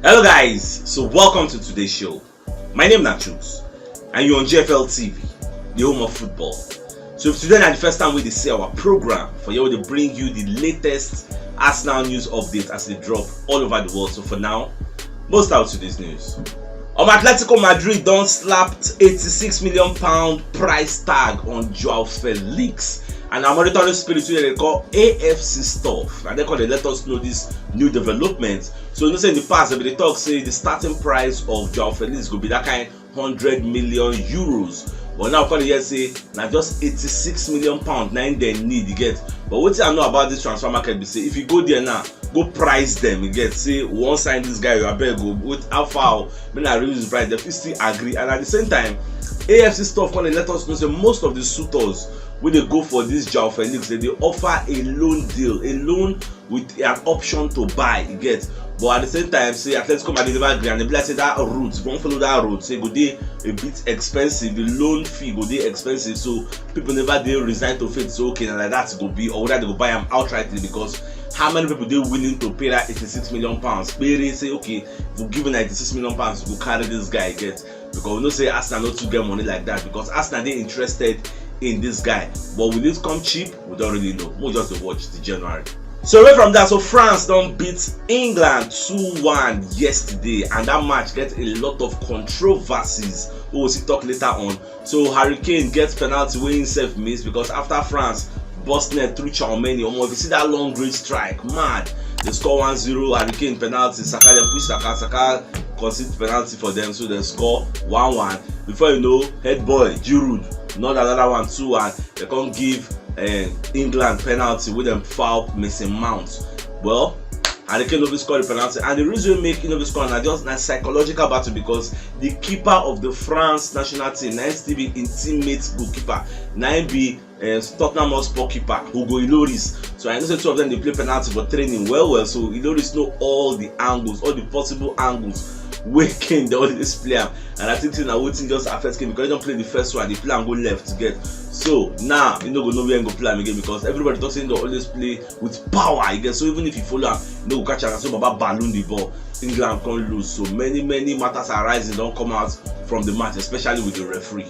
Hello guys, so welcome to today's show. My name is CHUKS and you're on GFL TV, the home of football. So if today is the first time we see our program, for you to bring you the latest Arsenal news updates as they drop all over the world. So for now, most out today's news. Atletico Madrid don't slapped £86 million price tag on Joao Felix. And I'm monitoring spirit they call AFC stuff. And they call they let us know this new development. So you know say in the past they talk say the starting price of Joao Felix will be that kind 100 million euros. But now for the year say now just £86 million now they need you get. But what I know about this transfer market be say if you go there now, go price them, you get say one sign this guy you better go with how far when I release the price, they still agree. And at the same time, AFC stuff when they let us know say most of the suitors when they go for this Joao Felix, they offer a loan deal, a loan with an option to buy, you get. But at the same time, say Atletico Madrid never agree and they say that route, don't follow that route, say go dey a bit expensive, the loan fee go dey expensive, so people never dey resign to faith, so okay, now like that go be, or whether they go buy them outrightly because how many people they willing to pay that £86 million? Pay say okay, if we give £96 million, we'll carry this guy, get. Because we know say Arsenal not to get money like that because Arsenal they interested in this guy, but will it come cheap? We don't really know. We'll just watch the January. So away from that, so France don't beat England 2-1 yesterday, and that match gets a lot of controversies. We will see talk later on. So Harry Kane gets penalty when himself missed because after France bust net through Tchouameni, if you see that long range strike, mad. They score 1-0, Harry Kane penalty, Saka then push Saka concede penalty for them, so they score 1-1. Before you know, head boy Giroud not another one 2-1. They can't give England penalty with them foul Mason Mount. Well, Harry Kane no score the penalty, and the reason we make no score na just a psychological battle because the keeper of the France national team, na still be intimate goalkeeper, na be Tottenham Hotspur keeper Hugo Lloris. So I know say two of them they play penalty for training well, so Lloris know all the angles, all the possible angles where Kane they always play am, and I think na wetin just affect Kane because he don't play the first one, they play and go left to get. So now you no go know where go play am again because everybody talks saying they always play with power again. So even if you follow am, you no go catch am, so Baba balloon the ball, England can't lose. So many matters are rising, don't come out from the match, especially with the referee.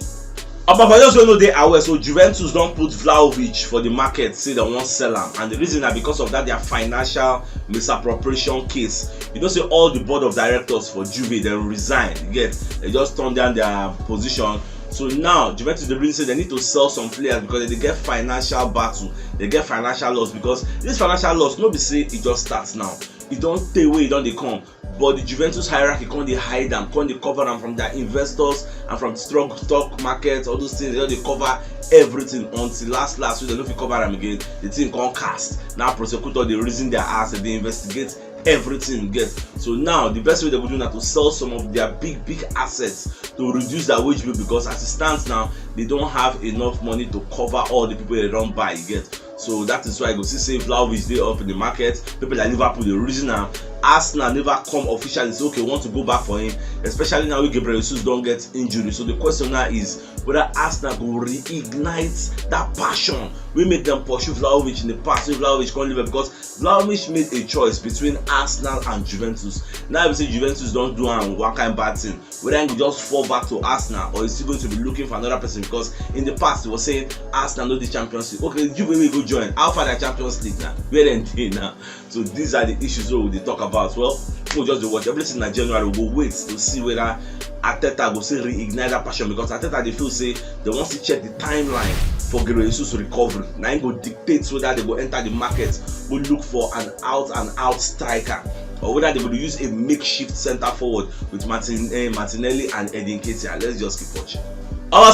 But for those who know they are aware, so Juventus don't put Vlahovic for the market, say they won't sell him, and the reason is because of that their financial misappropriation case. You know, say all the board of directors for Juve they resign, you get, they just turn down their position. So now Juventus they really say they need to sell some players because they get financial battle, they get financial loss, because this financial loss no be say it just starts now, it don't stay away, it don't they come. But the Juventus hierarchy can't they hide them, can't they cover them from their investors and from stock markets, all those things. They cover everything until last so they don't cover them again. The thing can't cast. Now prosecutor they reason their ass and they investigate everything get. So now the best way they would do now to sell some of their big assets to reduce their wage bill, because as it stands now they don't have enough money to cover all the people they don't buy, you get. So that is why I go see say Vlahovic they up in the market. People like Liverpool the reason now Arsenal never come officially say okay want to go back for him, especially now we Gabriel Jesus don't get injury. So the question now is whether Arsenal will reignite that passion we make them pursue Vlahovic in the past. So Vlahovic can't leave it because Vlahovic made a choice between Arsenal and Juventus. Now if say Juventus don't do one kind of bad thing, whether he will just fall back to Arsenal or is still going to be looking for another person, because in the past he was saying Arsenal know the Champions League. Okay, Juve will go join. How far the Champions League now? Where they now? So these are the issues we will talk about. Well, we'll just watch everything in January. We'll wait to see whether Arteta will say reignite that passion, because Arteta they feel say they want to check the timeline for Gabriel Jesus recovery. Now he go dictate whether they go enter the market, will look for an out striker, or whether they will use a makeshift centre forward with Martinelli and Edin Ketia. Let's just keep watching.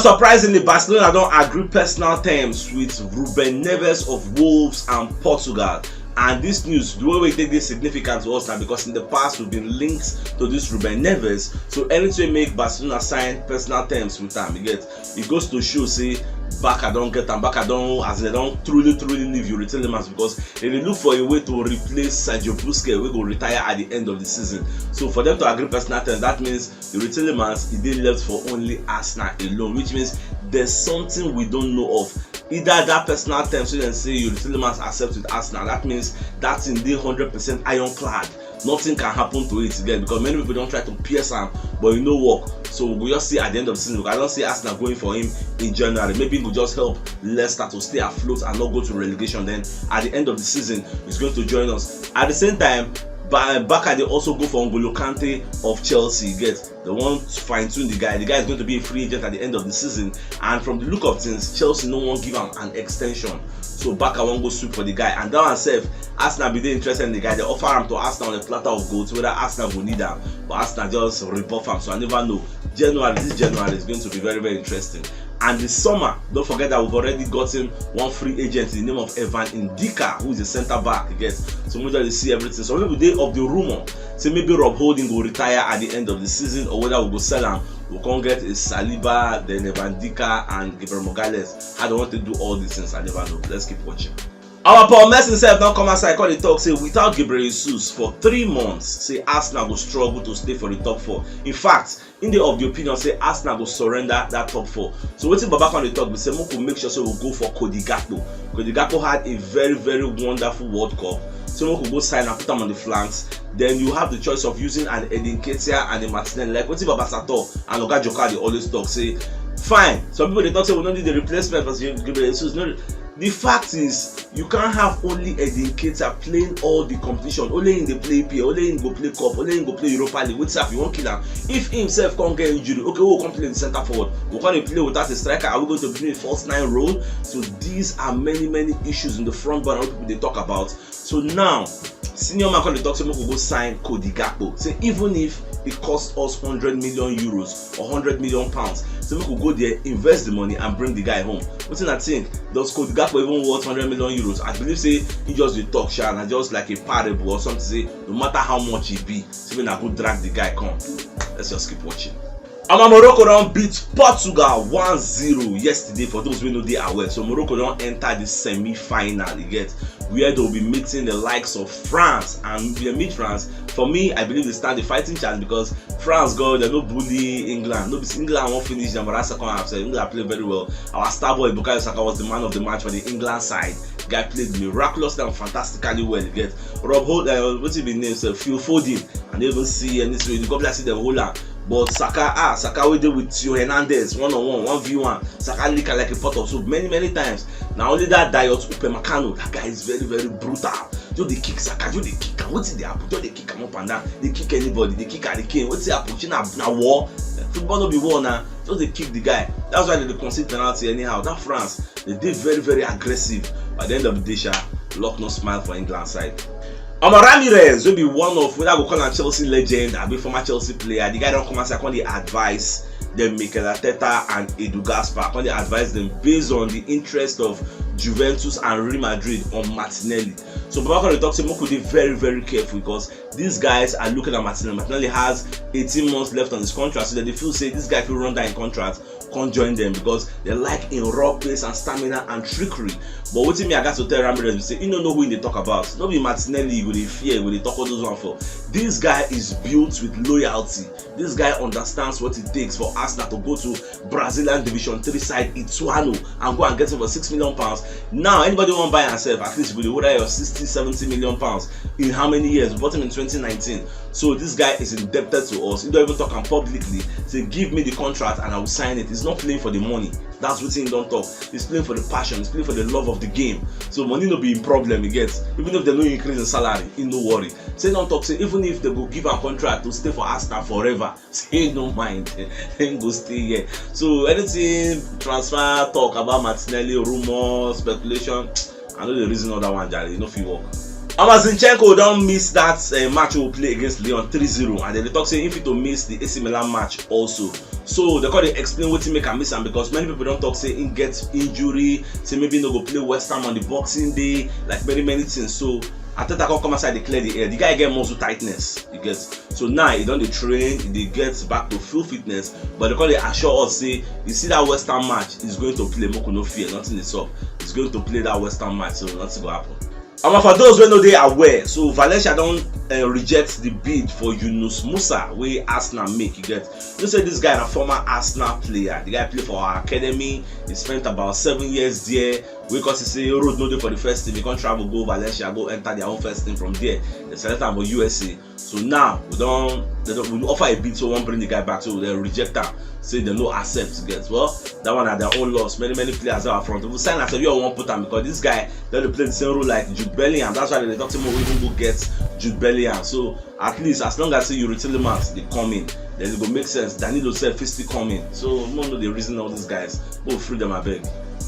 Surprisingly, Barcelona don't agree personal terms with Ruben Neves of Wolves and Portugal. And this news, the way we take this significant to us now, because in the past we've been linked to this Ruben Neves. So anything make Barcelona sign personal terms with them, you get, it goes to show say back I don't get them, back I don't, as they don't truly leave you retain them, because if they look for a way to replace Sergio Busquets, we go retire at the end of the season. So for them to agree personal terms, that means the retain them they left for only Arsenal alone, which means there's something we don't know of. Either that personal terms so then say you retain them accept with Arsenal, that means that's in the 100% ironclad. nothing can happen to it again, because many people don't try to pierce him, but it no work. So we will just see at the end of the season. I don't see Arsenal going for him in January. Maybe it will just help Leicester to stay afloat and not go to relegation. Then at the end of the season, he's going to join us. At the same time, Barca, they also go for N'Golo Kante of Chelsea. They want to fine-tune the guy. The guy is going to be a free agent at the end of the season, and from the look of things, Chelsea no one give him an extension. So Barca won't go sweep for the guy, and that one self, Arsenal be they interested in the guy. They offer him to Arsenal on a platter of gold, whether Arsenal will need him, but Arsenal just rebuff him. So I never know. This January is going to be very, very interesting. And this summer, don't forget that we've already gotten one free agent in the name of Evan Ndika, who is a centre back. So we just see everything. So maybe they of the rumor, say maybe Rob Holding will retire at the end of the season, or whether we go sell him. We can get a Saliba, then Evan Ndika, and Gabriel Magalhaes. I don't want to do all these things. I never know. Let's keep watching. Our Paul Messi himself now come outside, call the talk, say without Gabriel Jesus for 3 months, say Arsenal will struggle to stay for the top 4. In fact, in the of the opinion, say Arsenal will surrender that top 4. So waiting back on the talk, we say we make sure so we'll go for Cody Gakpo. Cody Gakpo had a very, very wonderful World Cup. So we could go sign and put them on the flanks. Then you have the choice of using an Edin Ketia and a Martinelli. Like waiting Baba Sato and Oga Joka, they always talk, say fine. Some people they talk say we don't need the replacement for Gabriel Jesus. No. The fact is, you can't have only Edin Ketia playing all the competition. Only in the play PL, only in go play cup, only in go play Europa League. What's up? You won't kill him. If he himself can't get injury, okay, we'll come play in the centre forward. We can't play without a striker. Are we going to play a false 9 role? So these are many issues in the front bar people they talk about. So now, senior man call the talk, so we go sign Cody Gakpo. So even if it costs us 100 million euros or 100 million pounds, so we could go there, invest the money, and bring the guy home. What do I think? Does Cody Gakpo even worth 100 million euros? I believe say he just will talk shit and just like a parable or something. Say no matter how much he be, so when I go drag the guy come. Let's just keep watching. Morocco don't beat Portugal 1-0 yesterday. For those who know they are well, so Morocco don't enter the semi-final. You get where they'll be meeting the likes of France, and they meet France. For me, I believe they stand the fighting chance because France go they no bully England. No, England won't finish them, but that second half, so England play very well. Our star boy Bukayo Saka was the man of the match for the England side. The guy played miraculously and fantastically well. You get Rob Holt, what's his name? Phil Foden, and they even see any so you go like see the whole lot. But Saka we did with Theo Hernandez 1-on-1, 1v1. Saka lick like a pot of soup many times. Now only that Dayot Upamecano, that guy is very brutal. Do they kick Saka? Do they kick him? What's the happen? Do they kick him up and down? They kick anybody. They kick Harry Kane. What's the happen? China war. Football no be war now. So they kick the guy. That's why they concede penalty anyhow. That France, they did very aggressive. By the end of the day, luck no smile for England side. Ramirez will be one of whether we call him Chelsea legend or be former Chelsea player. The guy don't come and say, "Can they advise them Mikel Arteta and Edu Gaspar? Can they advise them based on the interest of Juventus and Real Madrid on Martinelli?" So Babakon talks say Moko dey very careful because these guys are looking at Martinelli. Martinelli has 18 months left on his contract, so that they feel say this guy will run down in contract, can't join them because they like in raw pace and stamina and trickery. But what me I got to tell Ramirez, we say you don't know who they talk about. Not be Martinelli with the fear, with the talk all those one for. This guy is built with loyalty. This guy understands what it takes for Arsenal to go to Brazilian Division 3 side Ituano and go and get him for £6 million. Now anybody want to buy himself, at least with the order of 60-70 million pounds in how many years? We bought him in 2019. So this guy is indebted to us. He don't even talk him publicly. Say give me the contract and I will sign it. He's not playing for the money. That's what he don't talk. He's playing for the passion. He's playing for the love of the game. So money no be a problem he gets. Even if they no increase in salary, he no worry. Say don't talk. Say even if they go give a contract to stay for Arsenal forever, say no mind. Then go stay here. So anything transfer talk about Martinelli, rumor, speculation, I know the reason all that one, Jari. No fee work. Zinchenko don't miss that match we will play against Lyon 3-0, and then they talk saying if it to miss the AC Milan match also. So they call explain what he make a miss him because many people don't talk say he gets injury, say maybe no go play West Ham on the Boxing Day, like many things. So Arteta can come outside, declare the air. The guy get muscle tightness. He gets so now he don't train, he gets back to full fitness. But they call it assure us say you see that West Ham match, he's going to play. Moko no fear, nothing is up. He's going to play that West Ham match, so nothing will happen. For those who know they are aware, so Valencia don't reject the bid for Yunus Musa where Arsenal make. You get, you say this guy a former Arsenal player. The guy played for our academy. He spent about 7 years there. Because he say road no day for the first team, he can't travel go Valencia, go enter their own first team from there. They select him for USA. So now we offer a bid, so we won't bring the guy back. So they reject him, say they no accept. Get well, that one at their own loss. Many players are front. We sign as a you won't put him because this guy they play the same role like Jude Bellingham. That's why they talk to him. We even go get Jude Bellingham. So at least as long as you retain them, they come in. Then it will make sense. Danilo said 50 coming. So no know the reason all these guys go free them. I beg.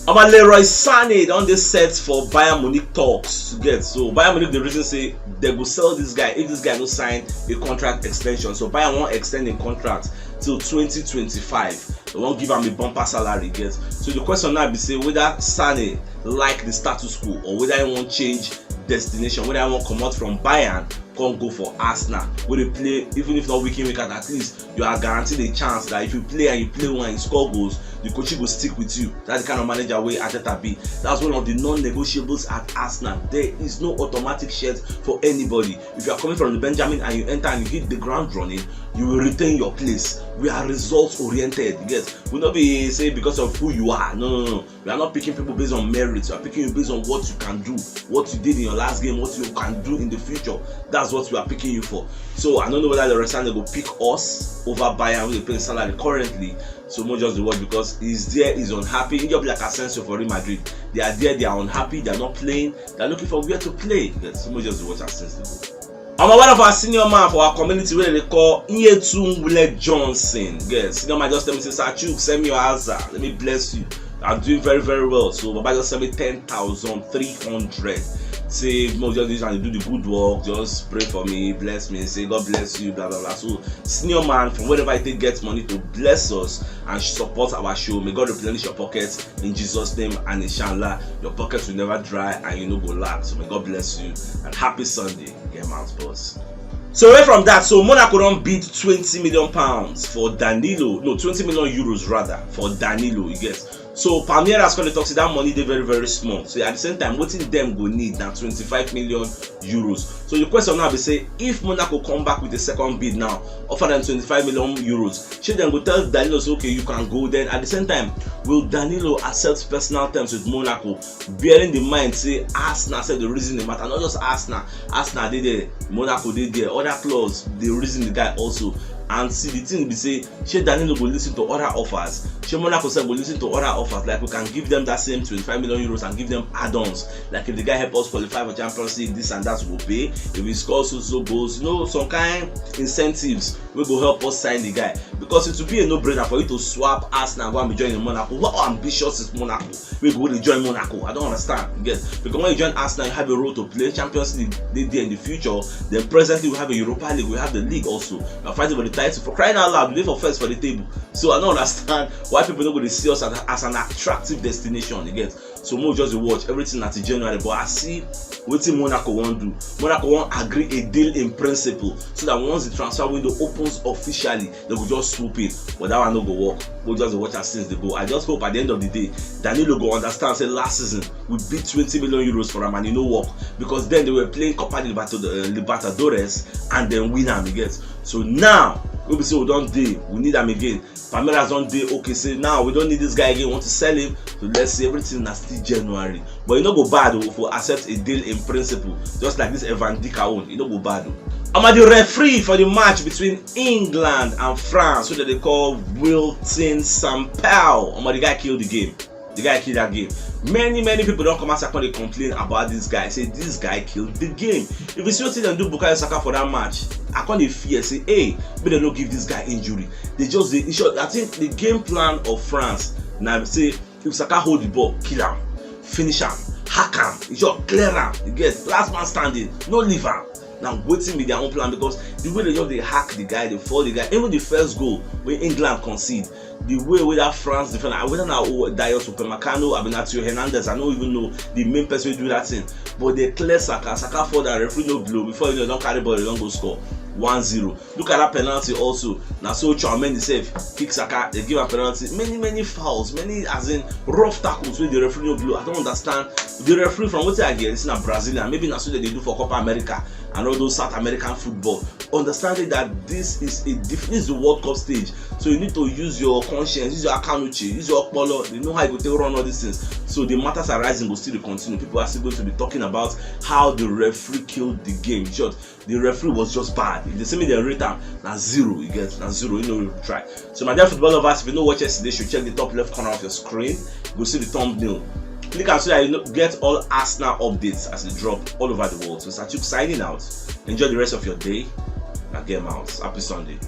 Leroy Sané on this set for Bayern Munich talks to get. So Bayern Munich the reason say they go sell this guy if this guy no sign a contract extension. So Bayern won't extend a contract till 2025. They won't give him a bumper salary. Get. So the question now be say whether Sané like the status quo or whether he won't change destination, whether he won't come out from Bayern, can't go for Arsenal where they play even if not week in week out, at least you are guaranteed a chance that if you play and you play one and you score goals, the coach will stick with you. That's the kind of manager way Arteta be. That's one of the non-negotiables at Arsenal. There is no automatic shirt for anybody. If you are coming from the Benjamin and you enter and you hit the ground running, you will retain your place. We are results oriented. Yes, we'll not be say because of who you are. No. We are not picking people based on merits. We are picking you based on what you can do, what you did in your last game, what you can do in the future. That's what we are picking you for. So I don't know whether the rest of them will pick us over Bayern with the paying salary currently. So more just the word because he's there, he's unhappy. He just like Asensio for Real Madrid. They are there, they are unhappy, they are not playing, they are looking for where to play. So more just the word Asensio. I'm one of our senior man for our community where they call Nyetunwule Johnson. Yes, senior man just tell me say, CHUKS, send me your answer. Let me bless you. I'm doing very well. So Baba just send me 10,300. Say more just trying to do the good work, just pray for me, bless me, say God bless you, blah blah blah. So senior man from wherever he gets money to bless us and support our show. May God replenish your pockets in Jesus' name, and inshallah your pockets will never dry and you no go lack. So may God bless you and happy Sunday. Get my boss. So away from that, so Monaco don't bid £20 million for Danilo, no 20 million euros rather for Danilo. You get. So Palmeiras going to talk, see that money they very small. So at the same time, what in them go need now 25 million euros. So the question now be say if Monaco come back with a second bid now, offer them 25 million euros, should then go tell Danilo say, okay, you can go. Then at the same time, will Danilo accept personal terms with Monaco, bearing in mind say Arsenal said the reason they matter, not just Arsenal they there, Monaco they there, other clubs they reason the guy also. And see the thing be say, should Danilo go listen to other offers? Should Monaco say go listen to other offers? Like we can give them that same 25 million euros and give them add-ons. Like if the guy help us qualify for Champions League, this and that will pay. If we score so goals, you know, some kind incentives will go help us sign the guy. Because it will be a no-brainer for you to swap Arsenal and go and be joining Monaco. How ambitious is Monaco? We go to join Monaco. I don't understand. Yes, because when you join Arsenal, you have a role to play. Champions League there in the future. Then presently we have a Europa League. We have the league also. We are fighting for the title. For crying out loud, we live for first for the table. So I don't understand why people don't go to see us as an attractive destination. You get. So more just watch everything at January. But I see what Monaco won't do. Monaco won't agree a deal in principle, so that once the transfer window opens officially, they will just swoop in. But that one no go work. We'll just watch us since they go. I just hope at the end of the day, Danilo go understand. Say last season we beat 20 million euros for him and it no work because then they were playing Copa Libertadores and then win them. You get. So now we say we don't do. We need them again. Palmeiras don't do. Okay, say now we don't need this guy again. We want to sell him. So let's see everything that's still January. But you no go bad for accept a deal in principle. Just like this Evan Dika one. You no go bad. I'm the referee for the match between England and France, so that they call Wilton Sampaio. The guy killed the game. The guy killed that game. Many people don't come out and complain about this guy. Say this guy killed the game. If you see what they do Bukayo Saka for that match, I can't fear say, hey, but they don't give this guy injury. They just I think the game plan of France now say if Saka hold the ball, kill him, finish him, hack him, you just clear him. You get last man standing, no leave him. Now waiting with their own plan because the way they hack the guy, they fall the guy. Even the first goal when England concede, the way that France defend, I wouldn't know Dayot Upamecano, Abinatio Hernandez, I don't even know the main person who do that thing. But they clear Saka for that referee no blow before you know they don't carry ball, they don't go score. 1-0. Look at that penalty also. Now so Chouameni save kick Saka, they give a penalty. Many fouls, many as in rough tackles with the referee no blue. I don't understand. The referee from what I get is in Brazilian, maybe that's what they do for Copa America and all those South American football. Understanding that this is the World Cup stage, so you need to use your conscience, use your akanuchi, use your polo. You know how you go run all these things. So the matters arising will still continue. People are still going to be talking about how the referee killed the game. Short, the referee was just bad. If they say me they rate him, na 0, you get na 0. You know you try. So my dear football lovers, if you know what yesterday, you should check the top left corner of your screen. Go see the thumbnail. Click and so that you get all Arsenal updates as they drop all over the world. So CHUKS signing out. Enjoy the rest of your day and get out. Happy Sunday.